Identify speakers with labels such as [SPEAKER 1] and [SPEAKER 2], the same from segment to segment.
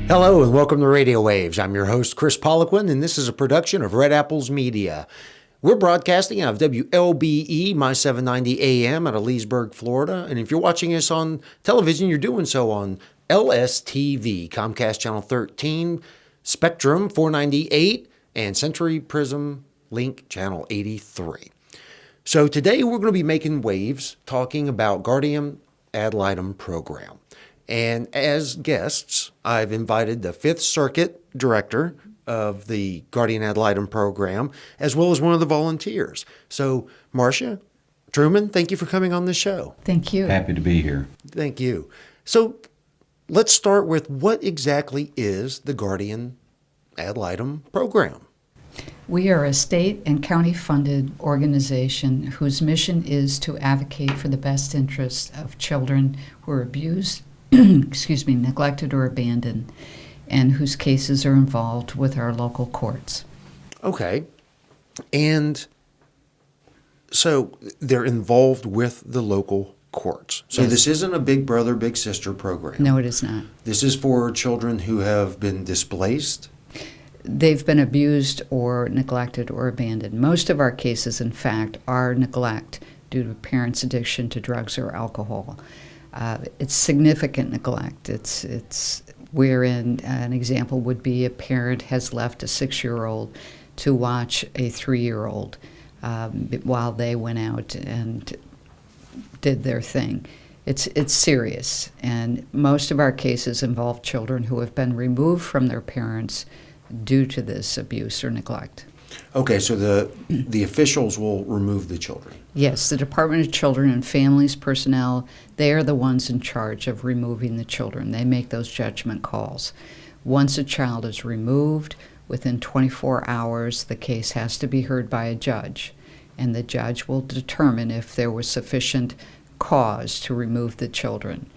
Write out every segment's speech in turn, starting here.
[SPEAKER 1] Hello and welcome to Radio Waves. I'm your host, Kris Poliquin, and this is a production of Red Apples Media. We're broadcasting out of WLBE, my 790 AM out of Leesburg, Florida. And if you're watching us on television, you're doing so on LSTV, Comcast Channel 13, Spectrum 498, and Century Prism Link Channel 83. So today we're going to be making waves talking about Guardian Ad Litem program. And as guests, I've invited the Fifth Circuit Director of the Guardian Ad Litem program, as well as one of the volunteers. So, Marcia, Trueman, thank you for coming on the show.
[SPEAKER 2] Thank you.
[SPEAKER 3] Happy to be here.
[SPEAKER 1] Thank you. So, let's start with what exactly is the Guardian Ad Litem program?
[SPEAKER 2] We are a state and county funded organization whose mission is to advocate for the best interests of children who are abused, neglected or abandoned, and whose cases are involved with our local courts.
[SPEAKER 1] Okay. And so they're involved with the local courts. So
[SPEAKER 2] Yes.
[SPEAKER 1] This isn't a big brother, big sister program.
[SPEAKER 2] No, it is not.
[SPEAKER 1] This is for children who have been displaced.
[SPEAKER 2] They've been abused or neglected or abandoned. Most of our cases, in fact, are neglect due to parents' addiction to drugs or alcohol. It's significant neglect. It's wherein an example would be a parent has left a 6-year-old to watch a 3-year-old while they went out and did their thing. It's serious, and most of our cases involve children who have been removed from their parents due to this abuse or neglect.
[SPEAKER 1] Okay, so the officials will remove the children.
[SPEAKER 2] Yes, the Department of Children and Families personnel, they are the ones in charge of removing the children. They make those judgment calls. Once a child is removed, within 24 hours, the case has to be heard by a judge, and the judge will determine if there was sufficient cause to remove the children.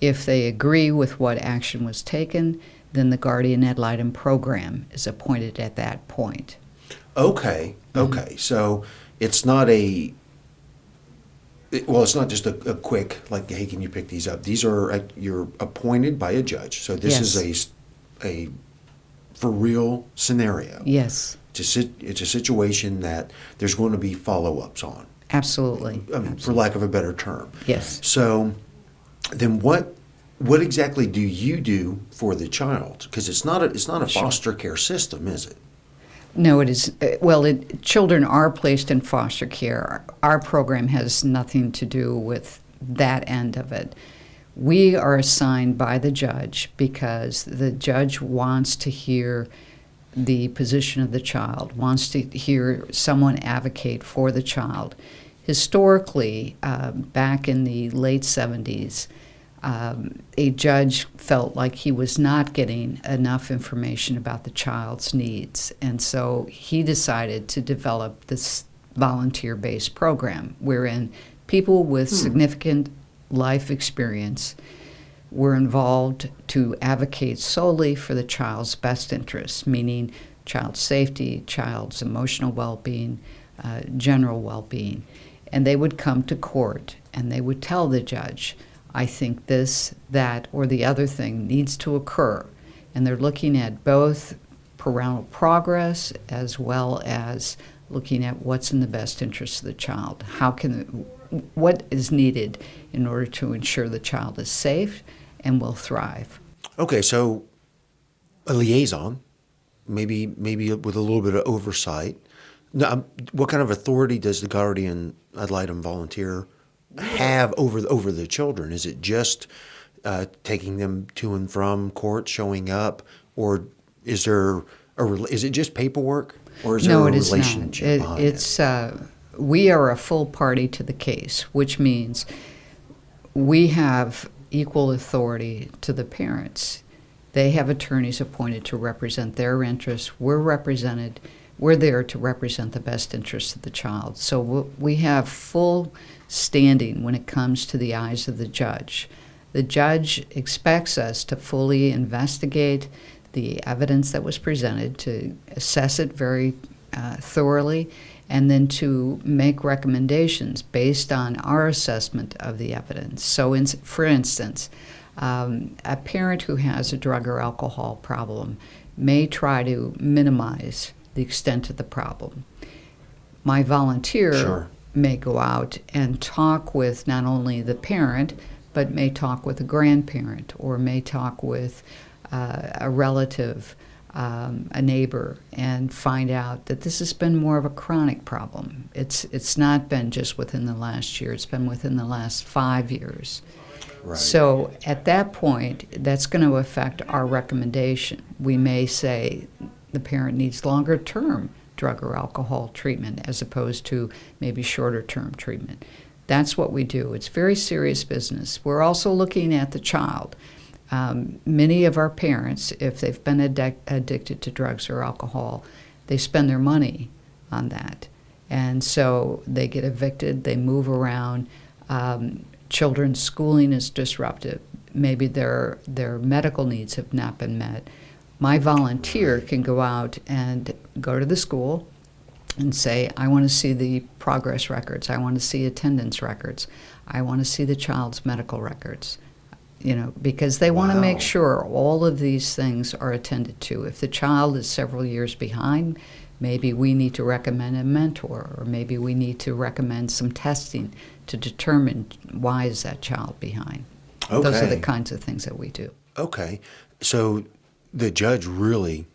[SPEAKER 2] If they agree with what action was taken, then the Guardian Ad Litem program is appointed at that point.
[SPEAKER 1] Okay. So it's not it's not just a quick, like, hey, can you pick these up? These are, you're appointed by a judge. So this
[SPEAKER 2] Yes.
[SPEAKER 1] is a for real scenario.
[SPEAKER 2] Yes,
[SPEAKER 1] It's a situation that there's going to be follow-ups on.
[SPEAKER 2] absolutely.
[SPEAKER 1] I mean, for lack of a better term.
[SPEAKER 2] Yes.
[SPEAKER 1] So then what exactly do you do for the child? Because it's not a
[SPEAKER 2] Sure.
[SPEAKER 1] foster care system, is it?
[SPEAKER 2] No, it is. Children are placed in foster care. Our program has nothing to do with that end of it. We are assigned by the judge because the judge wants to hear the position of the child, wants to hear someone advocate for the child. Historically, back in the late 70s, a judge felt like he was not getting enough information about the child's needs, and so he decided to develop this volunteer-based program wherein people with significant life experience were involved to advocate solely for the child's best interests, meaning child's safety, child's emotional well-being, general well-being. And they would come to court and they would tell the judge, I think this, that, or the other thing needs to occur. And they're looking at both parental progress as well as looking at what's in the best interest of the child. What is needed in order to ensure the child is safe and will thrive.
[SPEAKER 1] Okay, so a liaison, maybe with a little bit of oversight. Now, what kind of authority does the Guardian Ad Litem volunteer have over the children? Is it just taking them to and from court, showing up, or is it just paperwork, or is there a relationship behind it?
[SPEAKER 2] We are a full party to the case, which means we have equal authority to the parents. They have attorneys appointed to represent their interests. We're there to represent the best interests of the child. So we have full standing when it comes to the eyes of the judge. The judge expects us to fully investigate the evidence that was presented, to assess it very thoroughly, and then to make recommendations based on our assessment of the evidence. So, for instance, A parent who has a drug or alcohol problem may try to minimize the extent of the problem. My volunteer
[SPEAKER 1] Sure.
[SPEAKER 2] may go out and talk with not only the parent, but may talk with a grandparent or may talk with a relative, a neighbor, and find out that this has been more of a chronic problem. It's not been just within the last year, it's been within the last 5 years.
[SPEAKER 1] Right.
[SPEAKER 2] So at that point, that's going to affect our recommendation. We may say the parent needs longer term drug or alcohol treatment as opposed to maybe shorter term treatment. That's what we do. It's very serious business. We're also looking at the child. Many of our parents, if they've been addicted to drugs or alcohol, they spend their money on that. And so they get evicted, they move around. Children's schooling is disrupted. Maybe their medical needs have not been met. My volunteer can go out and go to the school and say, I want to see the progress records, I want to see attendance records, I want to see the child's medical records, because they want to make sure all of these things are attended to. If the child is several years behind, maybe we need to recommend a mentor, or maybe we need to recommend some testing to determine why is that child behind.
[SPEAKER 1] Okay.
[SPEAKER 2] Those are the kinds of things that we do.
[SPEAKER 1] Okay. So the judge really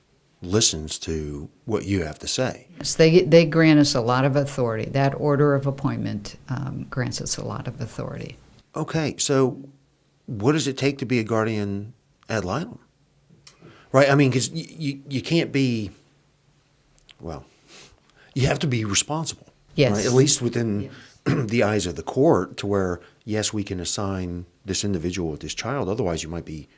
[SPEAKER 1] listens to what you have to say.
[SPEAKER 2] Yes, they grant us a lot of authority. That order of appointment grants us a lot of authority.
[SPEAKER 1] Okay. So what does it take to be a guardian ad litem? Right? I mean, because you can't be, well, you have to be responsible.
[SPEAKER 2] Yes.
[SPEAKER 1] Right? At least within the eyes of the court, to where, yes, we can assign this individual with this child. Otherwise, you might be,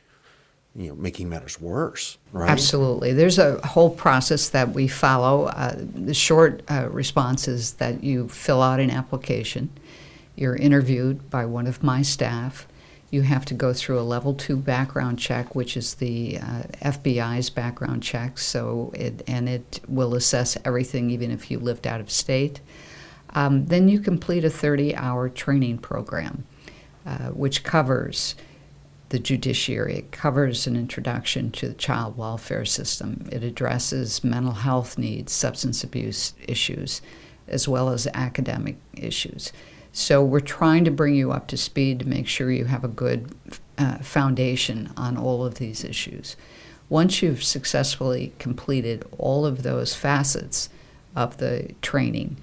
[SPEAKER 1] making matters worse, right?
[SPEAKER 2] Absolutely. There's a whole process that we follow. The short response is that you fill out an application. You're interviewed by one of my staff. You have to go through a level 2 background check, which is the FBI's background check. So it will assess everything, even if you lived out of state. Then you complete a 30-hour training program, which covers the judiciary. It covers an introduction to the child welfare system. It addresses mental health needs, substance abuse issues, as well as academic issues. So we're trying to bring you up to speed to make sure you have a good foundation on all of these issues. Once you've successfully completed all of those facets of the training,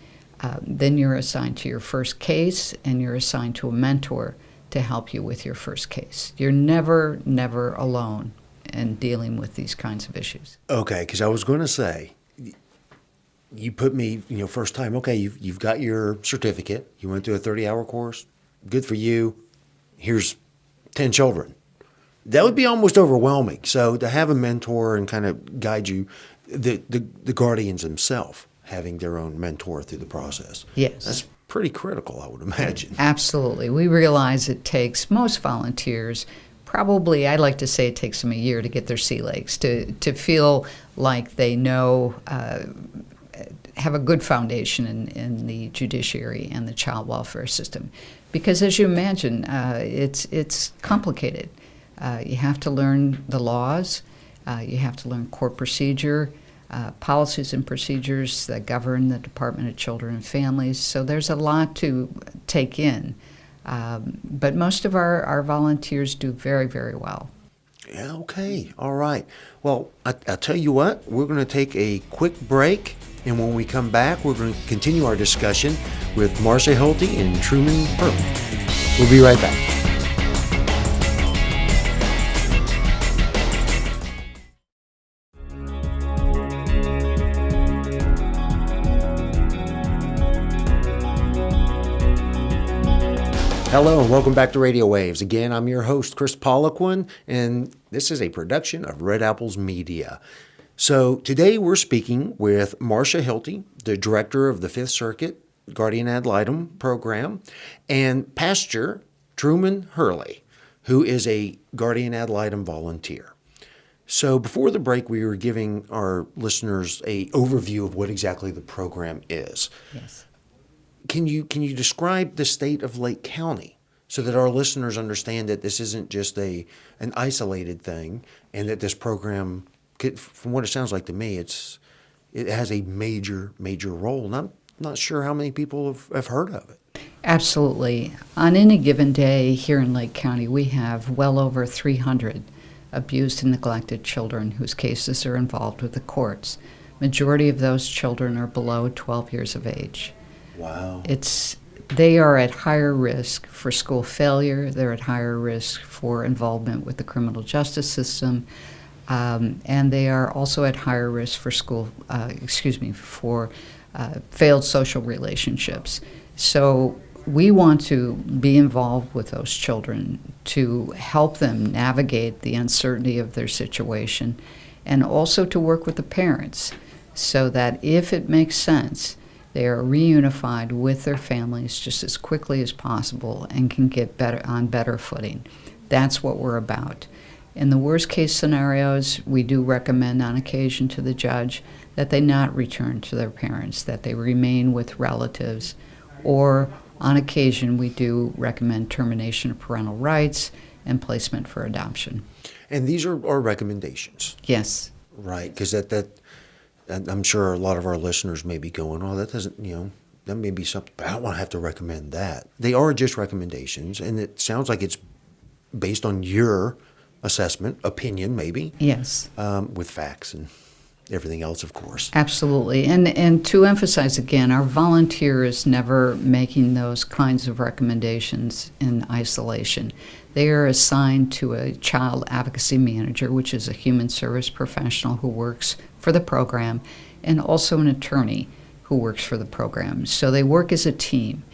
[SPEAKER 2] then you're assigned to your first case and you're assigned to a mentor to help you with your first case. You're never alone in dealing with these kinds of issues.
[SPEAKER 1] Okay, because I was going to say, you put me, first time, okay, you've got your certificate. You went through a 30-hour course. Good for you. Here's 10 children. That would be almost overwhelming. So to have a mentor and kind of guide you, the guardians themselves having their own mentor through the process.
[SPEAKER 2] Yes.
[SPEAKER 1] That's pretty critical, I would imagine.
[SPEAKER 2] Absolutely. We realize it takes most volunteers, probably, I'd like to say it takes them a year to get their sea legs, to feel like they know, have a good foundation in the judiciary and the child welfare system. Because as you imagine, it's complicated. You have to learn the laws, you have to learn court procedure, policies and procedures that govern the Department of Children and Families. So there's a lot to take in. But most of our volunteers do very, very well.
[SPEAKER 1] Yeah, okay. All right. Well, I'll tell you what, we're going to take a quick break. And when we come back, we're going to continue our discussion with Marcia, Hilty, and Trueman Hurley. We'll be right back. Hello and welcome back to Radio Waves. Again, I'm your host, Kris Poliquin, and this is a production of Red Apples Media. So today we're speaking with Marcia Hilty, the director of the Fifth Circuit Guardian Ad Litem program, and Pastor Trueman Hurley, who is a Guardian Ad Litem volunteer. So before the break, we were giving our listeners an overview of what exactly the program is.
[SPEAKER 2] Yes.
[SPEAKER 1] Can you describe the state of Lake County so that our listeners understand that this isn't just an isolated thing, and that this program, from what it sounds like to me, it has a major role. And I'm not sure how many people have heard of it.
[SPEAKER 2] Absolutely. On any given day here in Lake County, we have well over 300 abused and neglected children whose cases are involved with the courts. Majority of those children are below 12 years of age.
[SPEAKER 1] Wow.
[SPEAKER 2] They are at higher risk for school failure. They're at higher risk for involvement with the criminal justice system, and they are also at higher risk for failed social relationships. So we want to be involved with those children to help them navigate the uncertainty of their situation, and also to work with the parents so that if it makes sense, they are reunified with their families just as quickly as possible and can get on better footing. That's what we're about. In the worst case scenarios, we do recommend on occasion to the judge that they not return to their parents, that they remain with relatives, or on occasion we do recommend termination of parental rights and placement for adoption. And
[SPEAKER 1] these are our recommendations.
[SPEAKER 2] Yes.
[SPEAKER 1] Right, because that I'm sure a lot of our listeners may be going, oh, that doesn't, that may be something, but I don't want to have to recommend that. They are just recommendations, and it sounds like it's based on your assessment, opinion maybe.
[SPEAKER 2] Yes.
[SPEAKER 1] With facts and everything else, of course.
[SPEAKER 2] Absolutely. And to emphasize again, our volunteer is never making those kinds of recommendations in isolation. They are assigned to a child advocacy manager, which is a human service professional who works for the program, and also an attorney who works for the program. So they work as a team,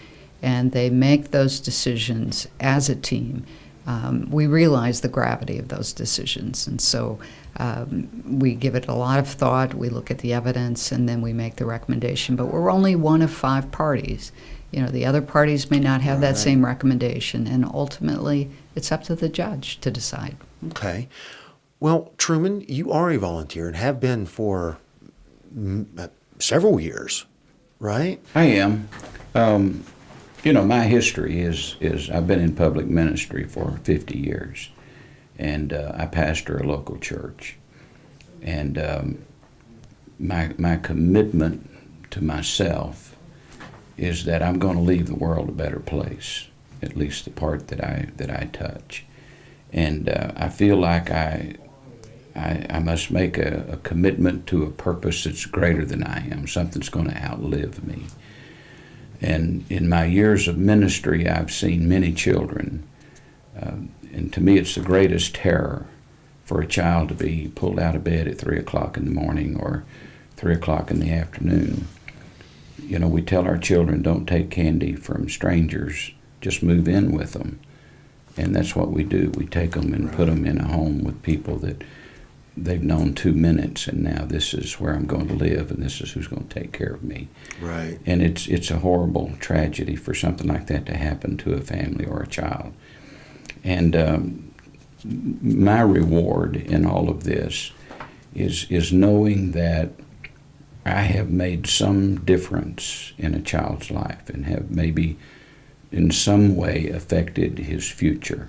[SPEAKER 2] and they make those decisions as a team. We realize the gravity of those decisions, and so we give it a lot of thought. We look at the evidence, and then we make the recommendation. But we're only one of 5 parties. The other parties may not have that same recommendation, and ultimately it's up to the judge to decide.
[SPEAKER 1] Okay. Well, Trueman, you are a volunteer and have been for several years, right?
[SPEAKER 3] I am. My history is I've been in public ministry for 50 years, and I pastor a local church. And my commitment to myself is that I'm going to leave the world a better place, at least the part that I touch. And I feel like I must make a commitment to a purpose that's greater than I am, something that's going to outlive me. And in my years of ministry, I've seen many children, and to me it's the greatest terror for a child to be pulled out of bed at 3 o'clock in the morning or 3 o'clock in the afternoon. We tell our children, don't take candy from strangers, just move in with them. And that's what we do. We take them and put them in a home with people that they've known 2 minutes, and now this is where I'm going to live, and this is who's going to take care of me.
[SPEAKER 1] Right.
[SPEAKER 3] And it's a horrible tragedy for something like that to happen to a family or a child. And my reward in all of this is knowing that I have made some difference in a child's life and have maybe in some way affected his future.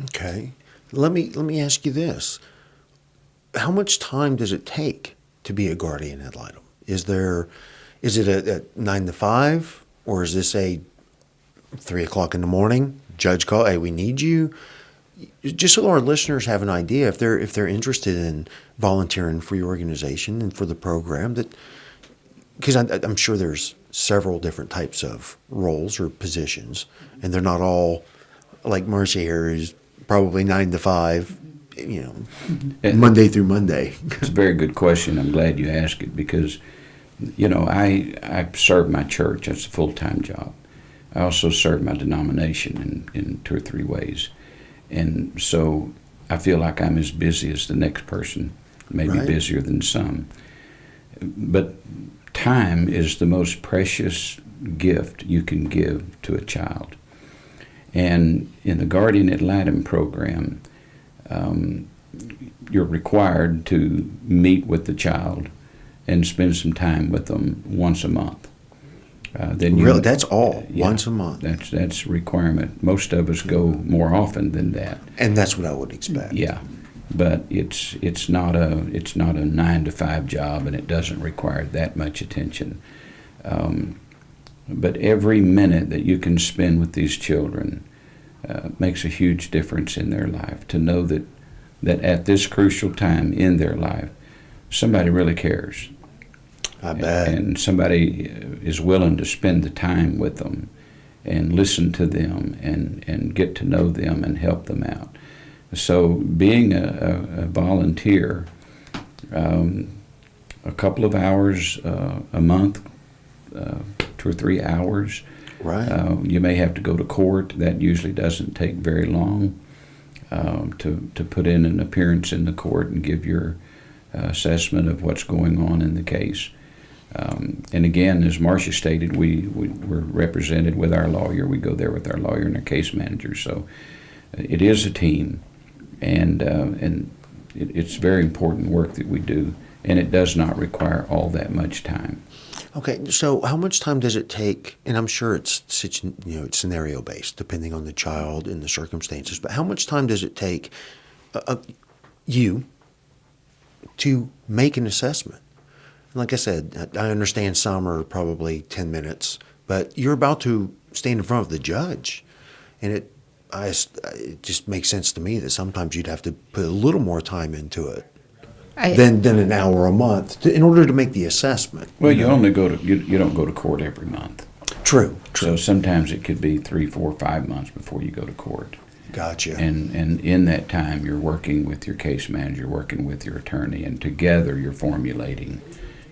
[SPEAKER 1] Okay. Let me ask you this. How much time does it take to be a guardian ad litem? Is it a 9 to 5, or is this a 3 o'clock in the morning judge call? Hey, we need you. Just so our listeners have an idea, if they're interested in volunteering for your organization and for the program, because I'm sure there's several different types of roles or positions, and they're not all like Marcia here is probably 9 to 5. Monday through Monday.
[SPEAKER 3] It's a very good question. I'm glad you asked it because, I serve my church. That's a full-time job. I also serve my denomination in 2 or 3 ways. And so I feel like I'm as busy as the next person, maybe busier than some. But time is the most precious gift you can give to a child. And in the Guardian Ad Litem program, you're required to meet with the child and spend some time with them once a month. then you
[SPEAKER 1] Really, that's all
[SPEAKER 3] yeah,
[SPEAKER 1] once a month,
[SPEAKER 3] That's a requirement. Most of us go more often than that.
[SPEAKER 1] and that's what I would expect.
[SPEAKER 3] Yeah, but it's not a 9 to 5 job, and it doesn't require that much attention. But every minute that you can spend with these children makes a huge difference in their life. To know that at this crucial time in their life, somebody really cares.
[SPEAKER 1] I bet.
[SPEAKER 3] And somebody is willing to spend the time with them and listen to them and get to know them and help them out. So being a volunteer, a couple of hours a month, 2 or 3 hours.
[SPEAKER 1] Right.
[SPEAKER 3] You may have to go to court. That usually doesn't take very long to put in an appearance in the court and give your assessment of what's going on in the case. And again, as Marcia stated, we're represented with our lawyer. We go there with our lawyer and our case manager. So it is a team, and it's very important work that we do, and it does not require all that much time.
[SPEAKER 1] Okay, so how much time does it take? And I'm sure it's it's scenario based, depending on the child and the circumstances. But how much time does it take you to make an assessment? Like I said, I understand some are probably 10 minutes, but you're about to stand in front of the judge, and it just makes sense to me that sometimes you'd have to put a little more time into it than an hour a month in order to make the assessment.
[SPEAKER 3] Well, you only go to you don't go to court every month.
[SPEAKER 1] True.
[SPEAKER 3] So sometimes it could be 3, 4, 5 months before you go to court.
[SPEAKER 1] Gotcha.
[SPEAKER 3] And in that time, you're working with your case manager, working with your attorney, and together you're formulating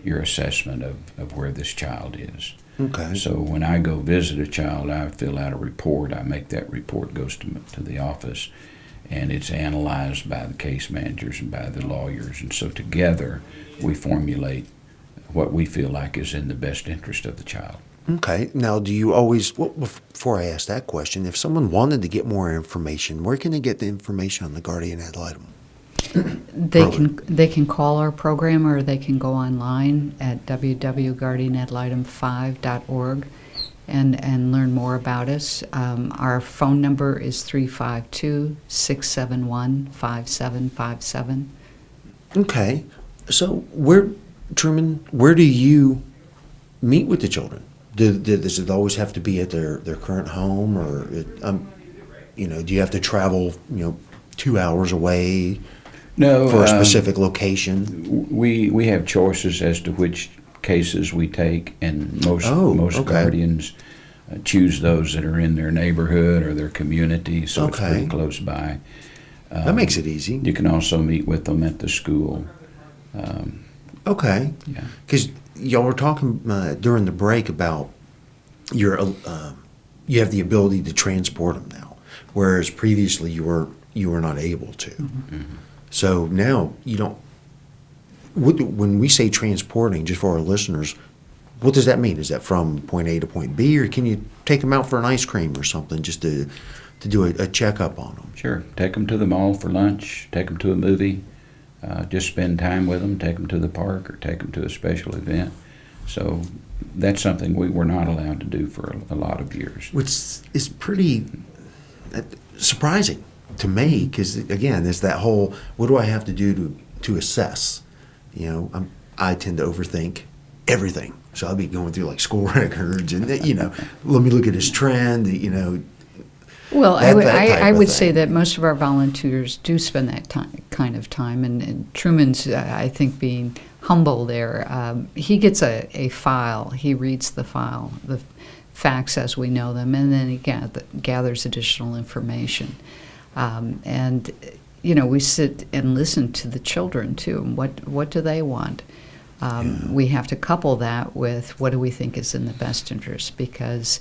[SPEAKER 3] your assessment of where this child is.
[SPEAKER 1] Okay.
[SPEAKER 3] So when I go visit a child, I fill out a report. I make that report, goes to the office, and it's analyzed by the case managers and by the lawyers. And so together we formulate what we feel like is in the best interest of the child.
[SPEAKER 1] Okay. Now, do you always, well, before I ask that question, if someone wanted to get more information, where can they get the information on the guardian ad litem?
[SPEAKER 2] They can call our program, or they can go online at www.guardianadlitem5.org and learn more about us. Our phone number is 352-671-5757.
[SPEAKER 1] Okay. So Truman, where do you meet with the children? Does it always have to be at their current home, or do you have to travel 2 hours away?
[SPEAKER 3] No,
[SPEAKER 1] for a specific location?
[SPEAKER 3] We have choices as to which cases we take, and most
[SPEAKER 1] okay.
[SPEAKER 3] guardians choose those that are in their neighborhood or their community, so it's
[SPEAKER 1] Okay.
[SPEAKER 3] pretty close by.
[SPEAKER 1] That makes it easy.
[SPEAKER 3] You can also meet with them at the school.
[SPEAKER 1] Okay.
[SPEAKER 3] Yeah.
[SPEAKER 1] Because y'all were talking during the break about you have the ability to transport them now, whereas previously you were not able to.
[SPEAKER 3] Mm-hmm.
[SPEAKER 1] So now you don't. When we say transporting, just for our listeners, what does that mean? Is that from point A to point B, or can you take them out for an ice cream or something just to do a checkup on them?
[SPEAKER 3] Sure. Take them to the mall for lunch, take them to a movie, just spend time with them, take them to the park, or take them to a special event. So that's something we were not allowed to do for a lot of years.
[SPEAKER 1] Which is pretty surprising to me, because again, there's that whole, what do I have to do to assess? I tend to overthink everything, so I'll be going through like school records and let me look at this trend.
[SPEAKER 2] Well,
[SPEAKER 1] that
[SPEAKER 2] I would
[SPEAKER 1] thing.
[SPEAKER 2] say that most of our volunteers do spend that kind of time, and Truman's, I think, being humble there. He gets a file. He reads the file, the facts as we know them, and then he gathers additional information. And we sit and listen to the children too. And what do they want? We have to couple that with what do we think is in the best interest, because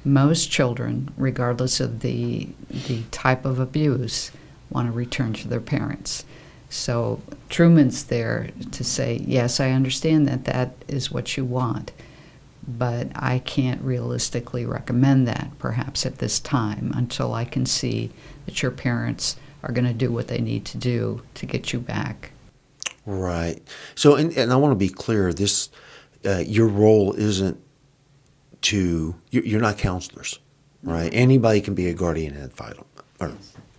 [SPEAKER 2] most children, regardless of the type of abuse, want to return to their parents. So Truman's there to say, yes, I understand that is what you want, but I can't realistically recommend that perhaps at this time until I can see that your parents are going to do what they need to do to get you back.
[SPEAKER 1] Right. So, and I want to be clear, this your role isn't you're not counselors, right? Anybody can be a guardian ad litem, or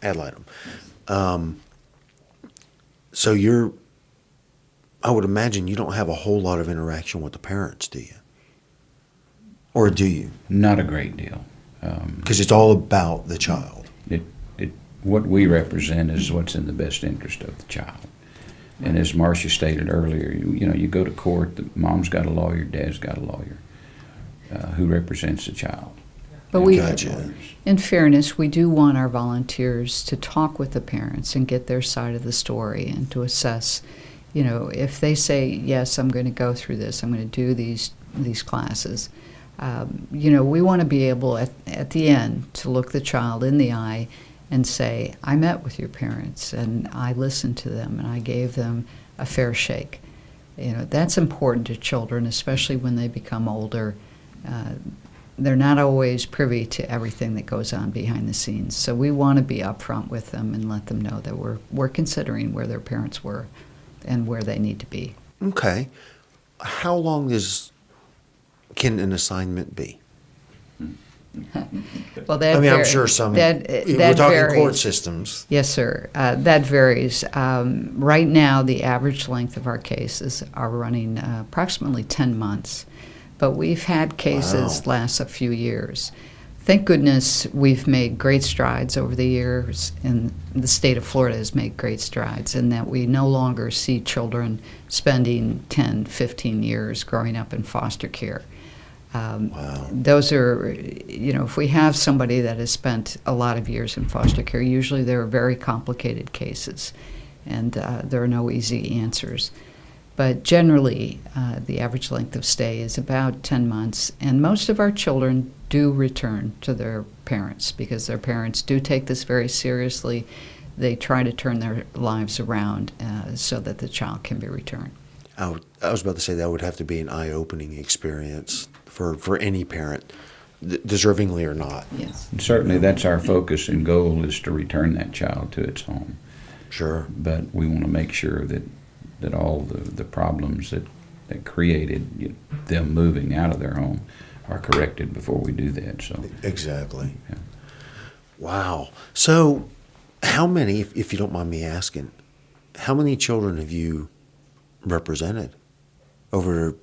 [SPEAKER 1] ad litem. So I would imagine you don't have a whole lot of interaction with the parents, do you? Or do you?
[SPEAKER 3] Not a great deal.
[SPEAKER 1] Because it's all about the child.
[SPEAKER 3] What we represent is what's in the best interest of the child. And as Marcia stated earlier, you go to court, the mom's got a lawyer, dad's got a lawyer who represents the child.
[SPEAKER 2] But
[SPEAKER 1] Gotcha.
[SPEAKER 2] in fairness, we do want our volunteers to talk with the parents and get their side of the story and to assess, if they say, yes, I'm going to go through this, I'm going to do these classes. We want to be able at the end to look the child in the eye and say, I met with your parents and I listened to them and I gave them a fair shake. That's important to children, especially when they become older. They're not always privy to everything that goes on behind the scenes. So we want to be upfront with them and let them know that we're considering where their parents were and where they need to be.
[SPEAKER 1] Okay. How long can an assignment be?
[SPEAKER 2] Well, that
[SPEAKER 1] I'm sure some. We're talking
[SPEAKER 2] varies.
[SPEAKER 1] Court systems.
[SPEAKER 2] Yes, sir. That varies. Right now, the average length of our cases are running approximately 10 months, but we've had cases last a few years. Thank goodness we've made great strides over the years, and the state of Florida has made great strides in that we no longer see children spending 10, 15 years growing up in foster care. Those are, if we have somebody that has spent a lot of years in foster care, usually they're very complicated cases, and there are no easy answers. But generally, the average length of stay is about 10 months, and most of our children do return to their parents because their parents do take this very seriously. They try to turn their lives around so that the child can be returned.
[SPEAKER 1] I was about to say that would have to be an eye-opening experience for any parent, deservingly or not.
[SPEAKER 2] Yes.
[SPEAKER 3] And certainly that's our focus and goal, is to return that child to its home.
[SPEAKER 1] Sure.
[SPEAKER 3] But we want to make sure that all the problems that created them moving out of their home are corrected before we do that. So
[SPEAKER 1] Exactly.
[SPEAKER 3] Yeah.
[SPEAKER 1] Wow. So how many, if you don't mind me asking, how many children have you represented over,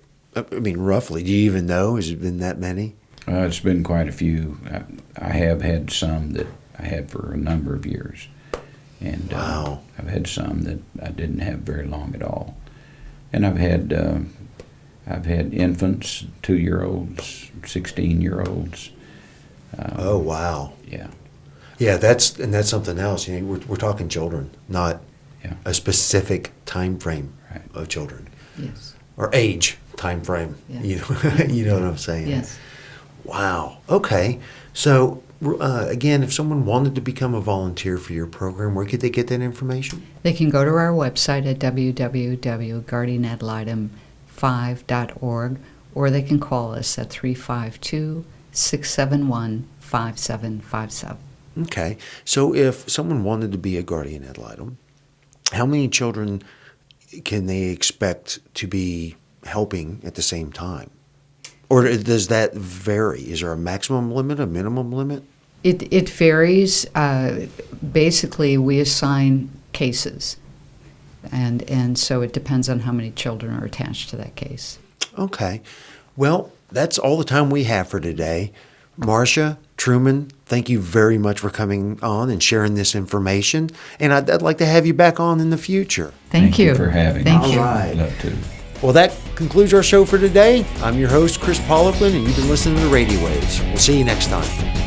[SPEAKER 1] roughly, do you even know? Has it been that many?
[SPEAKER 3] It's been quite a few. I have had some that I had for a number of years. And
[SPEAKER 1] Wow.
[SPEAKER 3] I've had some that I didn't have very long at all. And I've had infants, 2-year-olds, 16-year-olds.
[SPEAKER 1] Oh, wow.
[SPEAKER 3] Yeah.
[SPEAKER 1] Yeah, that's something else. We're talking children, not a specific time frame of children.
[SPEAKER 2] Yes.
[SPEAKER 1] Or age time frame.
[SPEAKER 2] Yeah.
[SPEAKER 1] You know what I'm saying?
[SPEAKER 2] Yes.
[SPEAKER 1] Wow. Okay. So again, if someone wanted to become a volunteer for your program, where could they get that information?
[SPEAKER 2] They can go to our website at www.guardianadlitem5.org, or they can call us at 352-671-5757.
[SPEAKER 1] Okay. So if someone wanted to be a guardian ad litem, how many children can they expect to be helping at the same time? Or does that vary? Is there a maximum limit, a minimum limit?
[SPEAKER 2] It varies. Basically, we assign cases, and so it depends on how many children are attached to that case.
[SPEAKER 1] Okay. Well, that's all the time we have for today. Marcia, Trueman, thank you very much for coming on and sharing this information. And I'd like to have you back on in the future.
[SPEAKER 2] Thank you
[SPEAKER 3] for having
[SPEAKER 2] Thank
[SPEAKER 3] us.
[SPEAKER 2] you.
[SPEAKER 1] All right.
[SPEAKER 3] Love to.
[SPEAKER 1] Well, that concludes our show for today. I'm your host, Kris Poliquin, and you've been listening to Radio Waves. We'll see you next time.